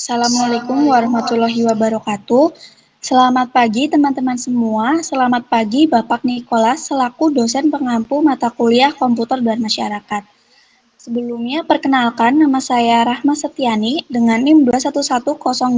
Assalamualaikum warahmatullahi wabarakatuh. Selamat pagi teman-teman semua. Selamat pagi Bapak Nikolas selaku dosen pengampu mata kuliah Komputer dan Masyarakat. Sebelumnya perkenalkan nama saya Rahma Setiani dengan NIM 211023004.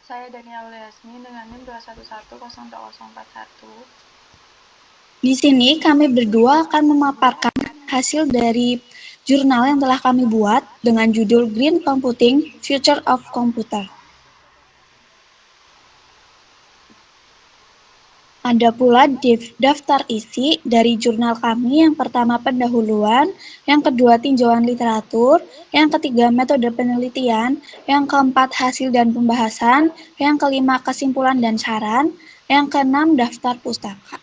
Saya Daniel Yasmin dengan NIM 2110041. Di sini kami berdua akan memaparkan hasil dari jurnal yang telah kami buat dengan judul Green Computing, Future of Computer. Ada pula daftar isi dari jurnal kami, yang pertama pendahuluan, yang kedua tinjauan literatur, yang ketiga metode penelitian, yang keempat hasil dan pembahasan, yang kelima kesimpulan dan saran, yang keenam daftar pustaka.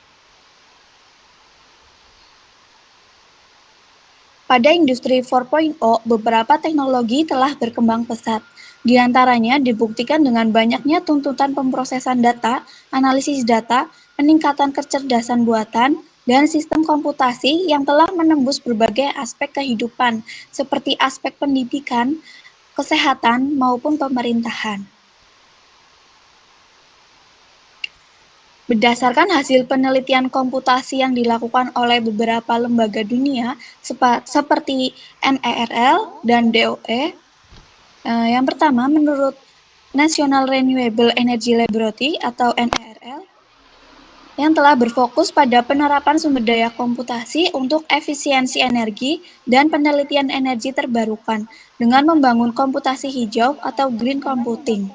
Pada industri 4.0, beberapa teknologi telah berkembang pesat. Di antaranya dibuktikan dengan banyaknya tuntutan pemrosesan data, analisis data, peningkatan kecerdasan buatan, dan sistem komputasi yang telah menembus berbagai aspek kehidupan, seperti aspek pendidikan, kesehatan, maupun pemerintahan. Berdasarkan hasil penelitian komputasi yang dilakukan oleh beberapa lembaga dunia seperti NERL dan DOE, yang pertama menurut National Renewable Energy Laboratory atau NERL, yang telah berfokus pada penerapan sumber daya komputasi untuk efisiensi energi dan penelitian energi terbarukan dengan membangun komputasi hijau atau green computing.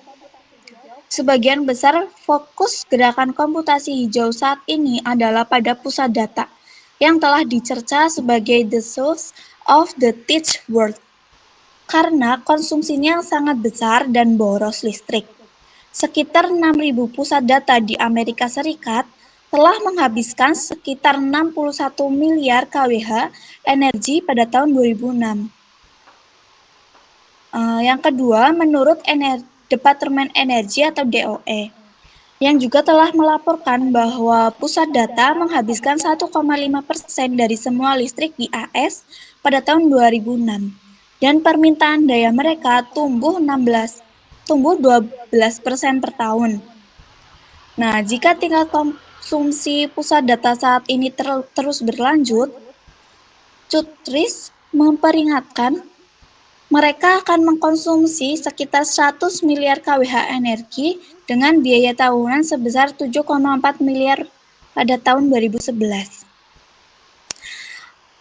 Sebagian besar fokus gerakan komputasi hijau saat ini adalah pada pusat data, yang telah dicerca sebagai the source of the tech world, karena konsumsinya sangat besar dan boros listrik. Sekitar 6.000 pusat data di Amerika Serikat telah menghabiskan sekitar 61 miliar kWh energi pada tahun 2006. Yang kedua, menurut Departemen Energi atau DOE, yang juga telah melaporkan bahwa pusat data menghabiskan 1,5% dari semua listrik di AS pada tahun 2006, dan permintaan daya mereka tumbuh 12% per tahun. Nah, jika tingkat konsumsi pusat data saat ini terus berlanjut, Cutris memperingatkan mereka akan mengkonsumsi sekitar 100 miliar kWh energi dengan biaya tahunan sebesar 7,4 miliar pada tahun 2011.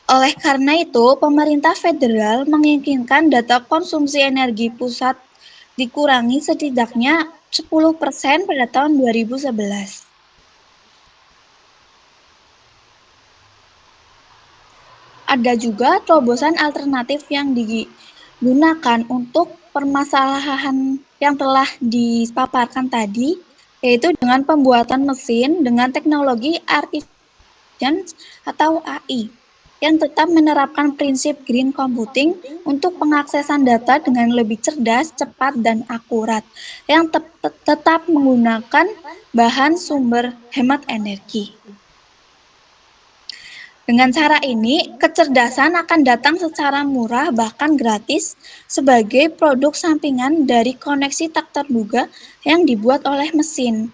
Oleh karena itu, pemerintah federal menginginkan data konsumsi energi pusat dikurangi setidaknya 10% pada tahun 2011. Ada juga terobosan alternatif yang digunakan untuk permasalahan yang telah dipaparkan tadi, yaitu dengan pembuatan mesin dengan teknologi artificial atau AI, yang tetap menerapkan prinsip green computing untuk pengaksesan data dengan lebih cerdas, cepat, dan akurat, yang tetap menggunakan bahan sumber hemat energi. Dengan cara ini, kecerdasan akan datang secara murah bahkan gratis sebagai produk sampingan dari koneksi tak terduga yang dibuat oleh mesin.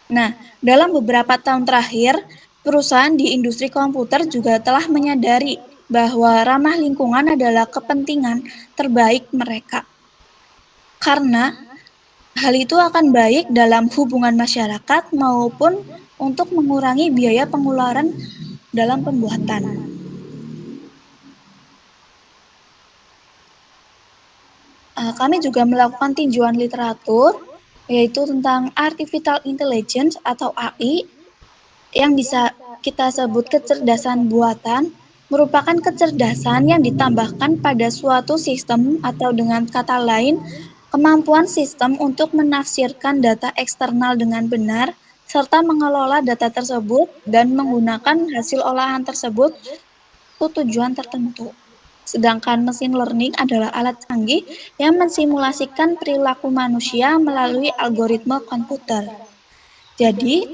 Nah, dalam beberapa tahun terakhir, perusahaan di industri komputer juga telah menyadari bahwa ramah lingkungan adalah kepentingan terbaik mereka. Karena hal itu akan baik dalam hubungan masyarakat maupun untuk mengurangi biaya pengeluaran dalam pembuatan. Kami juga melakukan tinjauan literatur, yaitu tentang Artificial Intelligence atau AI, yang bisa kita sebut kecerdasan buatan, merupakan kecerdasan yang ditambahkan pada suatu sistem, atau dengan kata lain, kemampuan sistem untuk menafsirkan data eksternal dengan benar, serta mengelola data tersebut dan menggunakan hasil olahan tersebut untuk tujuan tertentu. Sedangkan mesin learning adalah alat canggih yang mensimulasikan perilaku manusia melalui algoritma komputer. Jadi,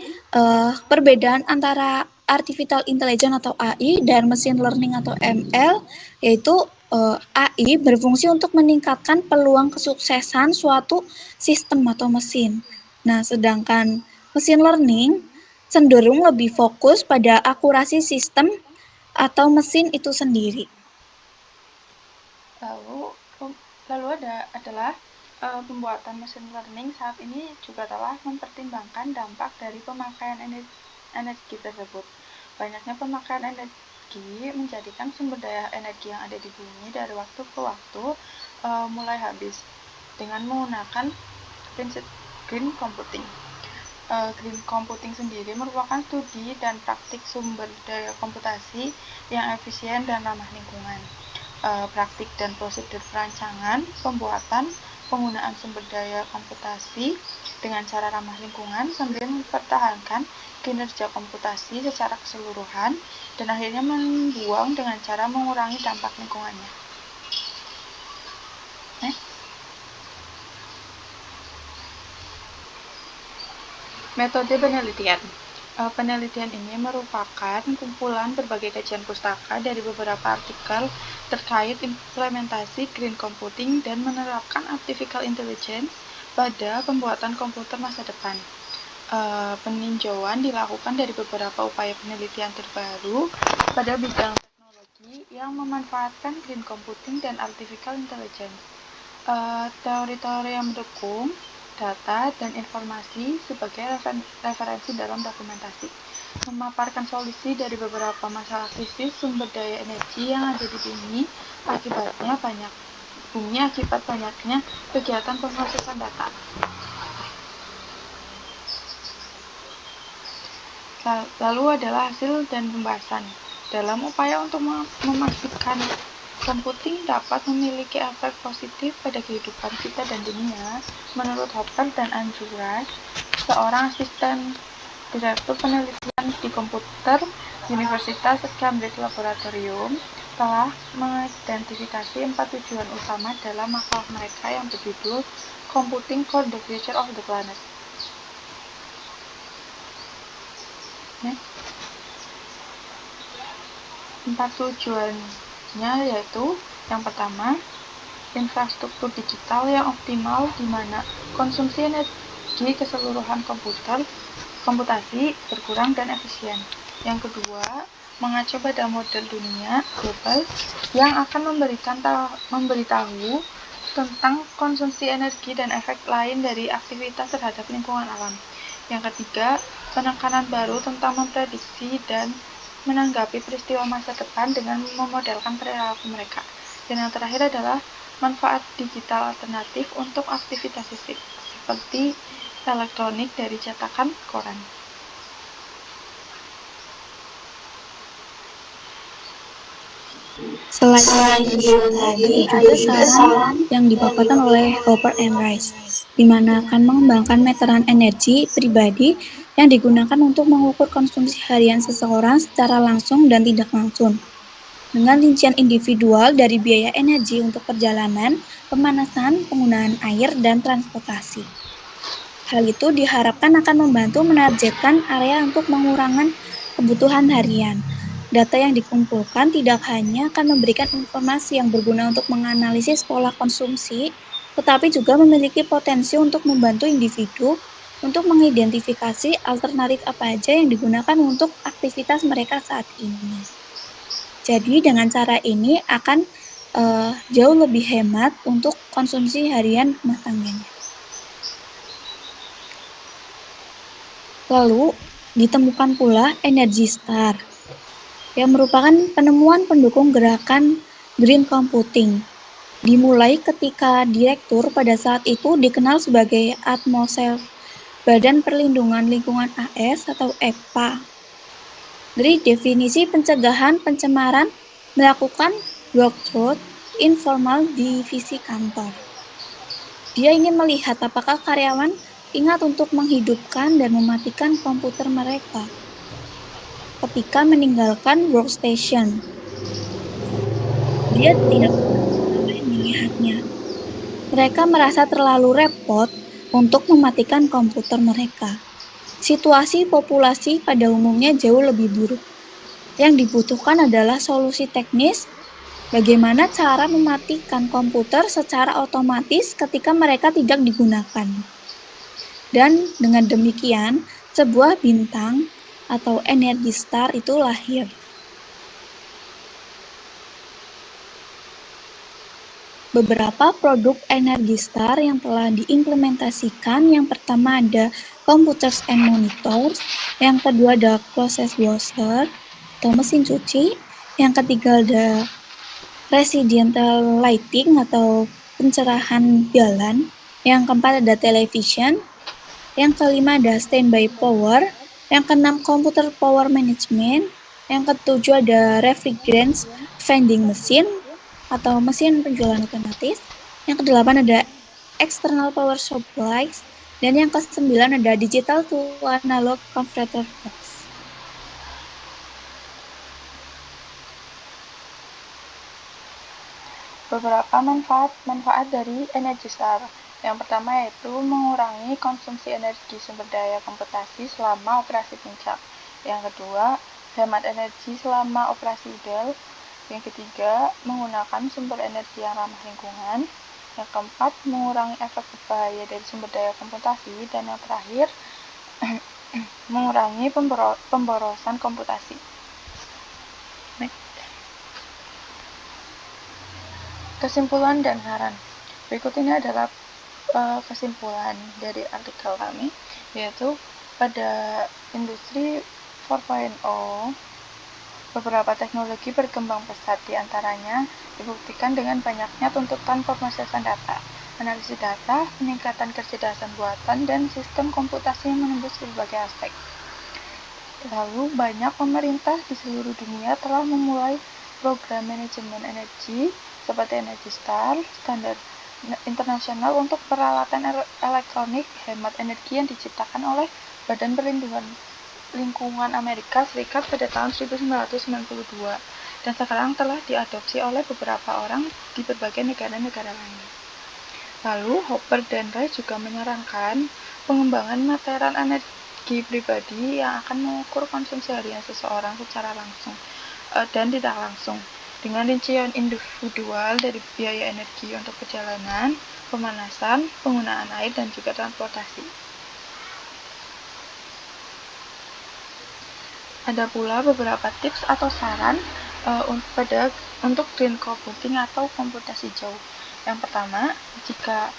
perbedaan antara artificial intelligence atau AI dan machine learning atau ML, yaitu AI berfungsi untuk meningkatkan peluang kesuksesan suatu sistem atau mesin. Nah, sedangkan machine learning cenderung lebih fokus pada akurasi sistem atau mesin itu sendiri. Lalu adalah pembuatan machine learning saat ini juga telah mempertimbangkan dampak dari pemakaian energi tersebut. Banyaknya pemakaian energi menjadikan sumber daya energi yang ada di bumi dari waktu ke waktu mulai habis dengan menggunakan prinsip green computing. Green computing sendiri merupakan studi dan praktik sumber daya komputasi yang efisien dan ramah lingkungan. Praktik dan prosedur perancangan, pembuatan, penggunaan sumber daya komputasi dengan cara ramah lingkungan sambil mempertahankan kinerja komputasi secara keseluruhan dan akhirnya membuang dengan cara mengurangi dampak lingkungannya. Metode penelitian. Penelitian ini merupakan kumpulan berbagai kajian pustaka dari beberapa artikel terkait implementasi green computing dan menerapkan artificial intelligence pada pembuatan komputer masa depan. Peninjauan dilakukan dari beberapa upaya penelitian terbaru pada bidang teknologi yang memanfaatkan green computing dan artificial intelligence. Teori-teori yang mendukung data dan informasi sebagai referensi dalam dokumentasi, memaparkan solusi dari beberapa masalah krisis sumber daya energi yang ada di bumi akibat banyaknya kegiatan pemrosesan data. Lalu adalah hasil dan pembahasan. Dalam upaya untuk memastikan computing dapat memiliki efek positif pada kehidupan kita dan dunia, menurut Hopper dan Andrew Rush, seorang asisten direktur penelitian di komputer Universitas Cambridge Laboratorium, telah mengidentifikasi 4 tujuan utama dalam makalah mereka yang berjudul Computing for the Future of the Planet. Empat tujuannya yaitu yang pertama, infrastruktur digital yang optimal di mana konsumsi energi keseluruhan komputasi berkurang dan efisien. Yang kedua, mengacu pada model dunia global yang akan memberitahu tentang konsumsi energi dan efek lain dari aktivitas terhadap lingkungan alam. Yang ketiga, penekanan baru tentang memprediksi dan menanggapi peristiwa masa depan dengan memodelkan perilaku mereka. Dan yang terakhir adalah manfaat digital alternatif untuk aktivitas fisik, seperti elektronik dari cetakan koran. Selain itu tadi juga saran yang dipaparkan oleh Hopper and Rice, di mana akan mengembangkan meteran energi pribadi yang digunakan untuk mengukur konsumsi harian seseorang secara langsung dan tidak langsung, dengan rincian individual dari biaya energi untuk perjalanan, pemanasan, penggunaan air, dan transportasi. Hal itu diharapkan akan membantu menargetkan area untuk mengurangi kebutuhan harian. Data yang dikumpulkan tidak hanya akan memberikan informasi yang berguna untuk menganalisis pola konsumsi, tetapi juga memiliki potensi untuk membantu individu untuk mengidentifikasi alternatif apa aja yang digunakan untuk aktivitas mereka saat ini. Jadi dengan cara ini akan jauh lebih hemat untuk konsumsi harian rumah tangganya. Lalu ditemukan pula Energy Star, yang merupakan penemuan pendukung gerakan Green Computing. Dimulai ketika direktur pada saat itu dikenal sebagai Atmosfer Badan Perlindungan Lingkungan AS atau EPA. Dari definisi pencegahan pencemaran melakukan walkthrough informal di divisi kantor. Dia ingin melihat apakah karyawan ingat untuk menghidupkan dan mematikan komputer mereka ketika meninggalkan workstation. Dia tidak melihatnya. Mereka merasa terlalu repot untuk mematikan komputer mereka. Situasi populasi pada umumnya jauh lebih buruk. Yang dibutuhkan adalah solusi teknis Bagaimana cara mematikan komputer secara otomatis ketika mereka tidak digunakan. Dan dengan demikian, sebuah bintang atau energi star itu lahir. Beberapa produk energi star yang telah diimplementasikan, yang pertama ada computers and monitors, yang kedua ada process washer atau mesin cuci, yang ketiga ada residential lighting atau pencerahan jalan, yang keempat ada television, yang kelima ada standby power, yang keenam computer power management, yang ketujuh ada refrigerant vending machine atau mesin penjualan otomatis, yang kedelapan ada external power supplies, dan yang kesembilan ada digital to analog converter box. Beberapa manfaat dari energi star. Yang pertama yaitu mengurangi konsumsi energi sumber daya komputasi selama operasi puncak. Yang kedua, hemat energi selama operasi idle. Yang ketiga, menggunakan sumber energi yang ramah lingkungan. Yang keempat, mengurangi efek berbahaya dari sumber daya komputasi. Dan yang terakhir, mengurangi pemborosan komputasi. Kesimpulan dan saran. Berikut ini adalah kesimpulan dari artikel kami, yaitu pada industri 4.0 beberapa teknologi berkembang pesat, diantaranya dibuktikan dengan banyaknya tuntutan pemrosesan data, analisis data, peningkatan kecerdasan buatan, dan sistem komputasi yang menembus berbagai aspek. Lalu banyak pemerintah di seluruh dunia telah memulai program manajemen energi seperti Energy Star, standar internasional untuk peralatan elektronik hemat energi yang diciptakan oleh Badan Perlindungan Lingkungan Amerika Serikat pada tahun 1992 dan sekarang telah diadopsi oleh beberapa orang di berbagai negara-negara lain. Lalu Hopper dan Rice juga menyarankan pengembangan meteran energi pribadi yang akan mengukur konsumsi harian seseorang secara langsung dan tidak langsung, dengan rincian individual dari biaya energi untuk perjalanan, pemanasan, penggunaan air, dan juga transportasi. Ada pula beberapa tips atau saran untuk green computing atau komputasi jauh. Yang pertama, jika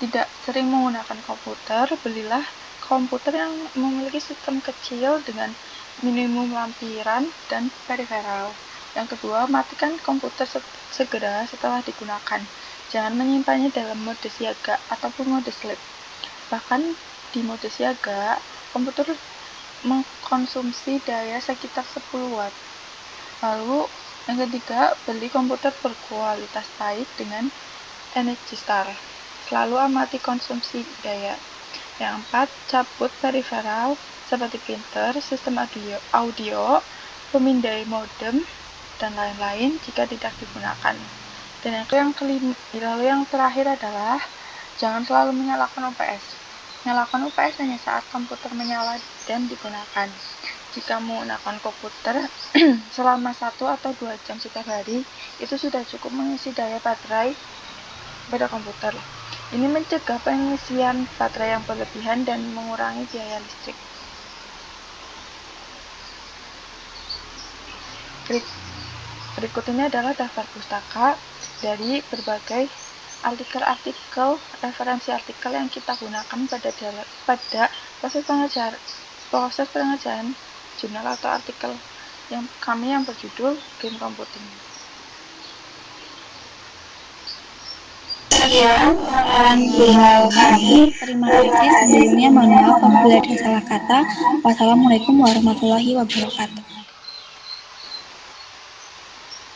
tidak sering menggunakan komputer, belilah komputer yang memiliki sistem kecil dengan minimum lampiran dan peripheral. Yang kedua, matikan komputer segera setelah digunakan. Jangan menyimpannya dalam mode siaga ataupun mode sleep. Bahkan di mode siaga, komputer mengkonsumsi daya sekitar 10 watt. Lalu, yang ketiga, beli komputer berkualitas baik dengan Energy Star. Selalu amati konsumsi daya. Yang keempat, cabut peripheral seperti printer, sistem audio, pemindai modem, dan lain-lain jika tidak digunakan. Dan lalu yang terakhir adalah jangan selalu menyalakan UPS. Nyalakan UPS hanya saat komputer menyala dan digunakan. Jika menggunakan komputer selama 1 atau 2 jam setiap hari, itu sudah cukup mengisi daya baterai pada komputer. Ini mencegah pengisian baterai yang berlebihan dan mengurangi biaya listrik. Berikut ini adalah daftar pustaka dari berbagai artikel, referensi artikel yang kita gunakan pada proses pengerjaan jurnal atau artikel yang berjudul Green Computing. Sekian paparan jurnal kami. Terima kasih. Sebelumnya mohon maaf apabila ada salah kata. Wassalamualaikum warahmatullahi wabarakatuh.